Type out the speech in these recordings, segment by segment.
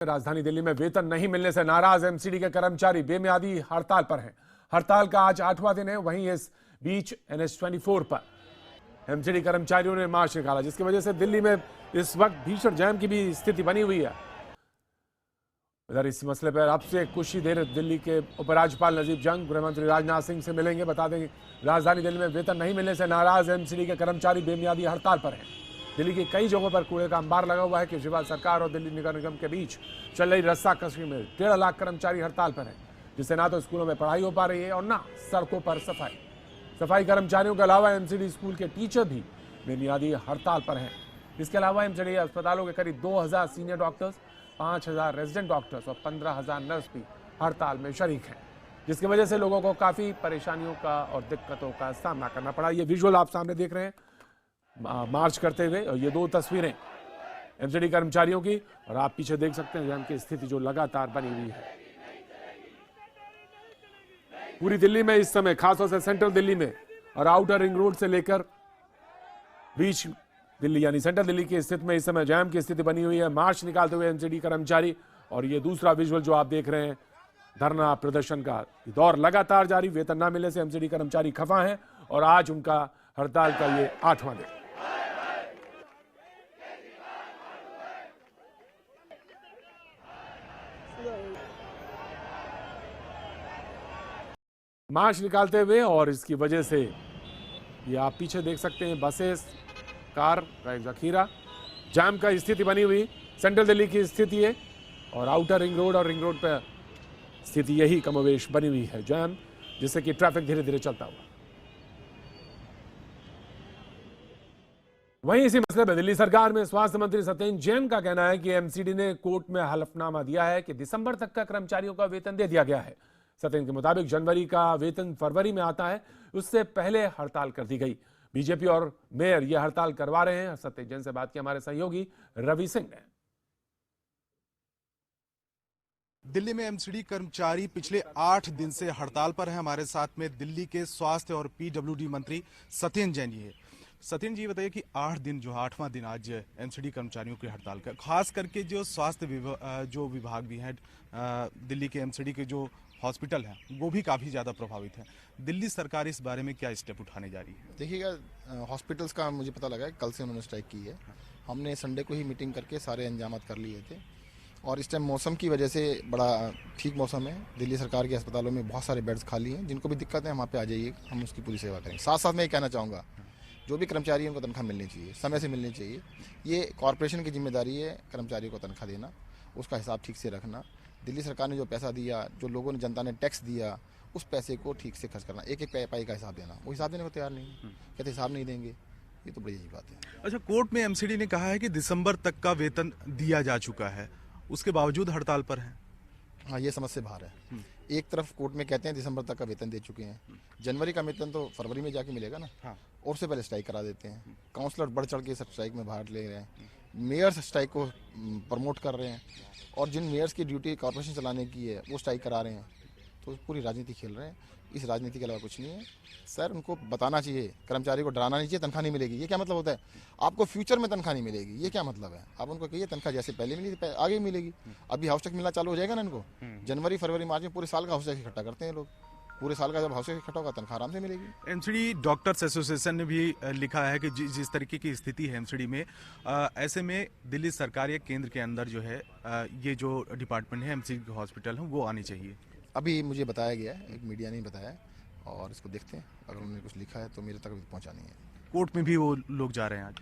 राजधानी दिल्ली में वेतन नहीं मिलने से नाराज एमसीडी के कर्मचारी बेमियादी हड़ताल पर हैं। हड़ताल का आज 8वां दिन है। वहीं इस बीच NH24 पर एमसीडी कर्मचारियों ने मार्च निकाला, जिसकी वजह से दिल्ली में इस वक्त भीषण जाम की भी स्थिति बनी हुई है। इधर इस मसले पर अब से कुछ ही देर दिल्ली के उपराज्यपाल नजीब जंग गृहमंत्री राजनाथ सिंह से मिलेंगे। बता दें राजधानी दिल्ली में वेतन नहीं मिलने से नाराज एमसीडी के कर्मचारी बेमियादी हड़ताल पर हैं। दिल्ली की कई जगहों पर कूड़े का अंबार लगा हुआ है। केजरीवाल सरकार और दिल्ली नगर निगम के बीच चल रही रस्साकशी में 1.5 लाख कर्मचारी हड़ताल पर हैं, जिससे ना तो स्कूलों में पढ़ाई हो पा रही है और ना सड़कों पर सफाई कर्मचारियों के अलावा एमसीडी स्कूल के टीचर भी बेमियादी हड़ताल पर हैं। इसके अलावा एमसीडी अस्पतालों के करीब 2000 सीनियर डॉक्टर्स, 5000 रेजिडेंट डॉक्टर्स और 15000 नर्स भी हड़ताल में शरीक हैं, जिसकी वजह से लोगों को काफी परेशानियों का और दिक्कतों का सामना करना पड़ा। ये विजुअल आप सामने देख रहे हैं मार्च करते हुए, और ये 2 तस्वीरें एमसीडी कर्मचारियों की, और आप पीछे देख सकते हैं जाम की स्थिति जो लगातार बनी हुई है पूरी दिल्ली में इस समय, खासतौर से सेंट्रल दिल्ली में और आउटर रिंग रोड से लेकर बीच दिल्ली यानी सेंट्रल दिल्ली की स्थिति में इस समय जाम की स्थिति बनी हुई है। मार्च निकालते हुए एमसीडी कर्मचारी, और ये दूसरा विजुअल जो आप देख रहे हैं धरना प्रदर्शन का दौर लगातार जारी। वेतन न मिलने से एमसीडी कर्मचारी खफा हैं और आज उनका हड़ताल का ये 8वां दिन। मार्च निकालते हुए, और इसकी वजह से ये आप पीछे देख सकते हैं बसेस, कार का एक जखीरा, जाम का स्थिति बनी हुई सेंट्रल दिल्ली की स्थिति है, और आउटर रिंग रोड और रिंग रोड पर स्थिति यही कमोवेश बनी हुई है जाम, जिससे कि ट्रैफिक धीरे धीरे चलता हुआ। वहीं इसी मसले में दिल्ली सरकार में स्वास्थ्य मंत्री सत्येंद्र जैन का कहना है कि एमसीडी ने कोर्ट में हलफनामा दिया है कि दिसंबर तक का कर्मचारियों का वेतन दे दिया गया है। सत्येंद्र के मुताबिक जनवरी का वेतन फरवरी में आता है, उससे पहले हड़ताल कर दी गई। बीजेपी और मेयर ये हड़ताल करवा रहे हैं। सत्येंद्र जैन से बात की हमारे सहयोगी रवि सिंह ने। दिल्ली में एमसीडी कर्मचारी पिछले 8 दिन से हड़ताल पर हैं। हमारे साथ में दिल्ली के स्वास्थ्य और पीडब्ल्यूडी मंत्री सत्येंद्र जैन जी है। सत्येंद्र जी बताइए कि 8 दिन जो 8वां दिन आज एमसीडी कर्मचारियों की हड़ताल का, खास करके जो स्वास्थ्य विभाग भी है, दिल्ली के एमसीडी के जो हॉस्पिटल हैं वो भी काफ़ी ज़्यादा प्रभावित हैं। दिल्ली सरकार इस बारे में क्या स्टेप उठाने जा रही है? देखिएगा, हॉस्पिटल्स का मुझे पता लगा है कल से उन्होंने स्ट्राइक की है। हमने संडे को ही मीटिंग करके सारे इंतजामात कर लिए थे, और इस टाइम मौसम की वजह से बड़ा ठीक मौसम है। दिल्ली सरकार के अस्पतालों में बहुत सारे बेड्स खाली हैं। जिनको भी दिक्कत है वहाँ पे आ जाइए, हम उसकी पूरी सेवा करेंगे। साथ साथ मैं ये कहना चाहूँगा, जो भी कर्मचारी हैं उनको तनख्वाह मिलनी चाहिए, समय से मिलनी चाहिए। ये कॉरपोरेशन की जिम्मेदारी है कर्मचारियों को तनख्वाह देना, उसका हिसाब ठीक से रखना। दिल्ली सरकार ने जो पैसा दिया, जो लोगों ने, जनता ने टैक्स दिया, उस पैसे को ठीक से खर्च करना, एक एक पाई का हिसाब देना। वो हिसाब देने को तैयार नहीं, कहते हिसाब नहीं देंगे। ये तो बड़ी अजीब बात है। अच्छा, कोर्ट में एमसीडी ने कहा है कि दिसंबर तक का वेतन दिया जा चुका है, उसके बावजूद हड़ताल पर है। हाँ, ये समझ से बाहर है। एक तरफ कोर्ट में कहते हैं दिसंबर तक का वेतन दे चुके हैं, जनवरी का वेतन तो फरवरी में जाके मिलेगा ना। हाँ। और उससे पहले स्ट्राइक करा देते हैं। काउंसलर बढ़ चढ़ के स्ट्राइक में भाग ले रहे हैं, मेयर्स स्ट्राइक को प्रमोट कर रहे हैं, और जिन मेयर्स की ड्यूटी कॉर्पोरेशन चलाने की है वो स्ट्राइक करा रहे हैं। तो पूरी राजनीति खेल रहे हैं। इस राजनीति के अलावा कुछ नहीं है। सर, उनको बताना चाहिए, कर्मचारी को डराना नहीं चाहिए तनख्वाह नहीं मिलेगी। ये क्या मतलब होता है? आपको फ्यूचर में तनख्वाह नहीं मिलेगी, ये क्या मतलब है? आप उनको कहिए तनख्वाह जैसे पहले मिली थी आगे मिलेगी। अभी हाउस टैक्स मिलना चालू हो जाएगा ना इनको। जनवरी, फरवरी, मार्च में पूरे साल का हाउस टैक्स इकट्ठा करते हैं लोग। पूरे साल का जब हाउस टैक्स इकट्ठा होगा तनख्वाह आराम से मिलेगी। एमसीडी डॉक्टर्स एसोसिएशन ने भी लिखा है कि जिस तरीके की स्थिति है एमसीडी में, ऐसे में दिल्ली सरकार या केंद्र के अंदर जो है ये जो डिपार्टमेंट है एमसीडी हॉस्पिटल है वो आनी चाहिए। अभी मुझे बताया गया है, एक मीडिया ने बताया, और इसको देखते हैं। अगर उन्होंने कुछ लिखा है तो मेरे तक पहुंचा नहीं है। कोर्ट में भी वो लोग जा रहे हैं आज।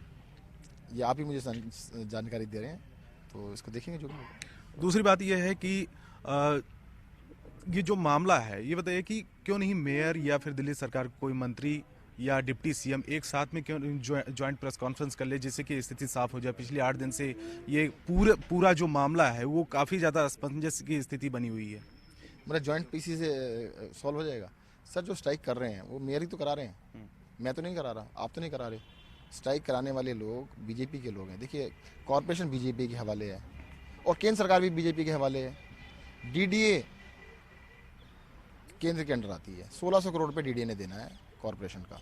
ये आप ही मुझे जानकारी दे रहे हैं, तो इसको देखेंगे जो भी। दूसरी बात यह है कि ये जो मामला है, ये बताइए कि क्यों नहीं मेयर या फिर दिल्ली सरकार कोई मंत्री या डिप्टी सीएम एक साथ में क्यों ज्वाइंट प्रेस कॉन्फ्रेंस कर ले, जिससे कि स्थिति साफ हो जाए। पिछले 8 दिन से ये पूरा जो मामला है वो काफ़ी ज़्यादा असमंजस की स्थिति बनी हुई है। मेरा ज्वाइंट पीसी से सॉल्व हो जाएगा। सर, जो स्ट्राइक कर रहे हैं वो मेयर ही तो करा रहे हैं, मैं तो नहीं करा रहा, आप तो नहीं करा रहे। स्ट्राइक कराने वाले लोग बीजेपी के लोग हैं। देखिए, कॉरपोरेशन बीजेपी के हवाले है और केंद्र सरकार भी बीजेपी के हवाले है। डीडीए केंद्र के अंडर आती है। 1600 करोड़ रुपये डीडीए ने देना है कॉरपोरेशन का।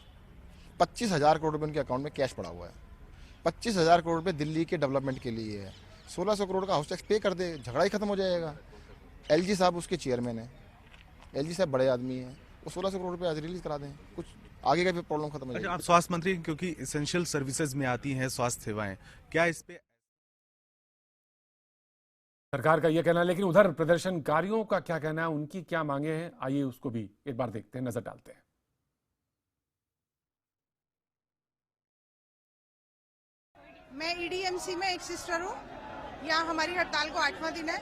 25,000 करोड़ रुपये उनके अकाउंट में कैश पड़ा हुआ है। 25,000 करोड़ रुपये दिल्ली के डेवलपमेंट के लिए है। 1600 करोड़ का हाउस टैक्स पे कर दे, झगड़ा ही खत्म हो जाएगा। एलजी साहब उसके चेयरमैन हैं, एलजी साहब बड़े आदमी हैं, वो 1600 करोड़ रुपये आज रिलीज करा दें, कुछ आगे का भी प्रॉब्लम खत्म हो अच्छा, जाएगी। आप स्वास्थ्य मंत्री हैं, क्योंकि एसेंशियल सर्विसेज में आती हैं स्वास्थ्य सेवाएं, क्या इस पे सरकार का यह कहना है, लेकिन उधर प्रदर्शनकारियों का क्या कहना है, उनकी क्या मांगे हैं, आइए उसको भी एक बार देखते हैं, नजर डालते हैं। मैं ईडीएमसी में एक सिस्टर हूँ। यहाँ हमारी हड़ताल को 8वां दिन है।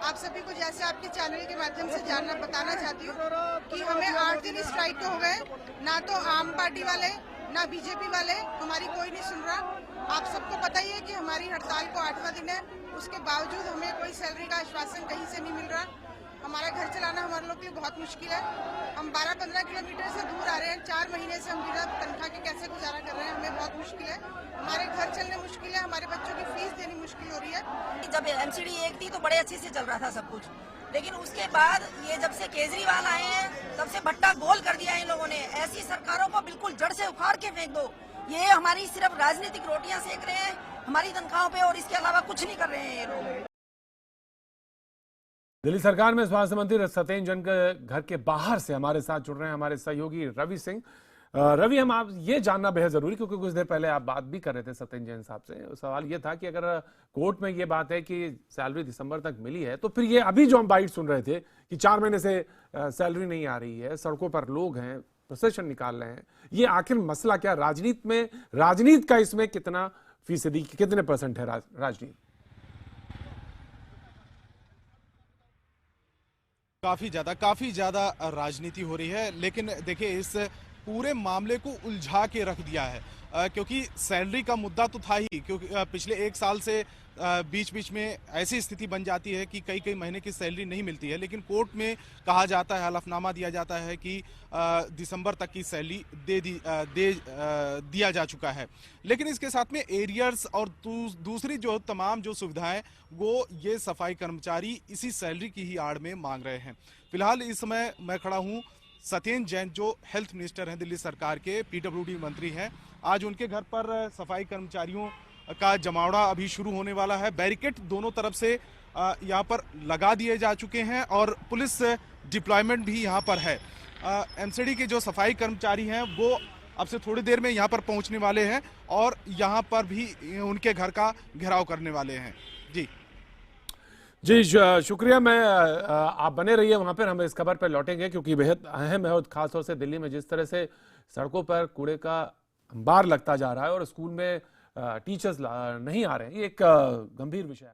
आप सभी को जैसे आपके चैनल के माध्यम से बताना चाहती हूँ कि हमें 8 दिन स्ट्राइक तो हो गए, ना तो आम पार्टी वाले ना बीजेपी वाले हमारी कोई नहीं सुन रहा। आप सबको पता ही है कि हमारी हड़ताल को 8वां दिन है, उसके बावजूद हमें कोई सैलरी का आश्वासन कहीं से नहीं मिल रहा। हमारा घर चलाना हमारे लोग के लिए बहुत मुश्किल है। हम 12-15 किलोमीटर से दूर आ रहे हैं, 4 महीने से हम बिना तनख्वाह के कैसे गुजारा कर रहे हैं, हमें बहुत मुश्किल है। हमारे घर चलने मुश्किल है, हमारे बच्चों की फीस देनी मुश्किल हो रही है। जब एमसीडी एक थी तो बड़े अच्छे से चल रहा था सब कुछ, लेकिन उसके बाद ये जब से केजरीवाल आए हैं तब से भट्टा गोल कर दिया इन लोगों ने। ऐसी सरकारों को बिल्कुल जड़ से उखाड़ के फेंक दो। ये हमारी सिर्फ राजनीतिक रोटियां सेक रहे हैं हमारी तनख्वाहों पे, और इसके अलावा कुछ नहीं कर रहे हैं ये लोग। दिल्ली सरकार में स्वास्थ्य मंत्री सत्येंद्र जैन के घर के बाहर से हमारे साथ जुड़ रहे हैं हमारे सहयोगी रवि सिंह। रवि, हम आप ये जानना बेहद जरूरी, क्योंकि कुछ देर पहले आप बात भी कर रहे थे सत्येंद्र जैन साहब से। सवाल ये था कि अगर कोर्ट में ये बात है कि सैलरी दिसंबर तक मिली है, तो फिर ये अभी जो हम बाइट सुन रहे थे कि 4 महीने से सैलरी नहीं आ रही है, सड़कों पर लोग हैं, प्रोसेशन निकाल रहे हैं, ये आखिर मसला क्या? राजनीति का इसमें कितना फीसदी, कितने % है राजनीति? काफी ज्यादा राजनीति हो रही है। लेकिन देखिए, इस पूरे मामले को उलझा के रख दिया है, क्योंकि सैलरी का मुद्दा तो था ही, क्योंकि पिछले 1 साल से बीच बीच में ऐसी स्थिति बन जाती है कि कई महीने की सैलरी नहीं मिलती है। लेकिन कोर्ट में कहा जाता है, हलफनामा दिया जाता है कि दिसंबर तक की सैलरी दिया जा चुका है। लेकिन इसके साथ में एरियर्स और दूसरी जो तमाम जो सुविधाएं, वो ये सफाई कर्मचारी इसी सैलरी की ही आड़ में मांग रहे हैं। फिलहाल इस समय मैं खड़ा हूँ सत्येंद्र जैन, जो हेल्थ मिनिस्टर हैं दिल्ली सरकार के, पीडब्ल्यूडी मंत्री हैं। आज उनके घर पर सफाई कर्मचारियों का जमावड़ा अभी शुरू होने वाला है। बैरिकेड दोनों तरफ से यहाँ पर लगा दिए जा चुके हैं और पुलिस डिप्लॉयमेंट भी यहाँ पर है। एमसीडी के जो सफाई कर्मचारी हैं वो अब से थोड़ी देर में यहाँ पर पहुँचने वाले हैं और यहाँ पर भी उनके घर का घेराव करने वाले हैं। जी, शुक्रिया। आप बने रहिए वहां पर, हम इस खबर पर लौटेंगे, क्योंकि बेहद अहम है। और खासतौर से दिल्ली में जिस तरह से सड़कों पर कूड़े का अंबार लगता जा रहा है और स्कूल में टीचर्स नहीं आ रहे हैं, ये एक गंभीर विषय है।